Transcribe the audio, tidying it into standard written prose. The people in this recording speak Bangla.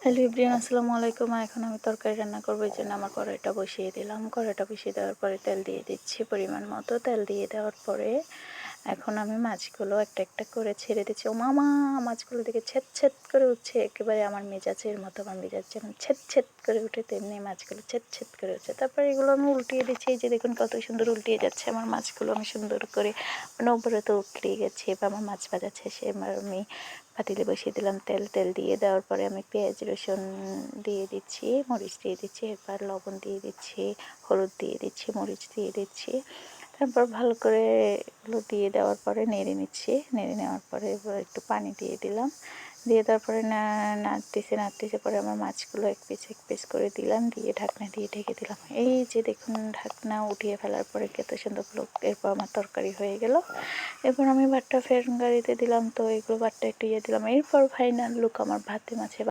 হ্যালো এভরিওয়ান, আসসালামু আলাইকুম। এখন আমি তরকারি রান্না করবো, এই জন্য আমার কড়াইটা বসিয়ে দিলাম। কড়াইটা বসিয়ে দেওয়ার পরে তেল দিয়ে দিচ্ছি পরিমাণ মতো। তেল দিয়ে দেওয়ার পরে এখন আমি মাছগুলো একটা একটা করে ছেড়ে দিচ্ছি। ও মামা, মাছগুলো দেখে ছেদ ছেদ করে উঠছে, একেবারে আমার মেজাজের মতো। আমার মেজাজ যেমন ছেদ ছেদ করে উঠে, তেমনি মাছগুলো ছেদ ছেদ করে উঠছে। তারপরে এগুলো আমি উল্টিয়ে দিচ্ছি। এই যে দেখুন কত সুন্দর উল্টিয়ে যাচ্ছে আমার মাছগুলো। আমি সুন্দর করে উপরে তো উঠলেই গেছে। এবার আমার মাছ ভাজা শেষে এবার আমি পাতিলে বসিয়ে দিলাম তেল। তেল দিয়ে দেওয়ার পরে আমি পেঁয়াজ রসুন দিয়ে দিচ্ছি, মরিচ দিয়ে দিচ্ছি, এরপর লবণ দিয়ে দিচ্ছি, হলুদ দিয়ে দিচ্ছি, মরিচ দিয়ে দিচ্ছি। তারপর ভালো করে এগুলো দিয়ে দেওয়ার পরে নেড়ে নিচ্ছি। নেড়ে নেওয়ার পরে এবার একটু পানি দিয়ে দিলাম। দিয়ে তারপরে নাড়তেছে পরে আমার মাছগুলো এক পিস করে দিলাম, দিয়ে ঢাকনা দিয়ে ঢেকে দিলাম। এই যে দেখুন, ঢাকনা উঠিয়ে ফেলার পরে কত সুন্দর লোক। এরপর আমার তরকারি হয়ে গেল। এরপর আমি ভাতটা ফের গাড়িতে দিলাম, তো এগুলো ভাতটা একটু দিলাম। এরপর ফাইনাল লুক আমার ভাতে মাছে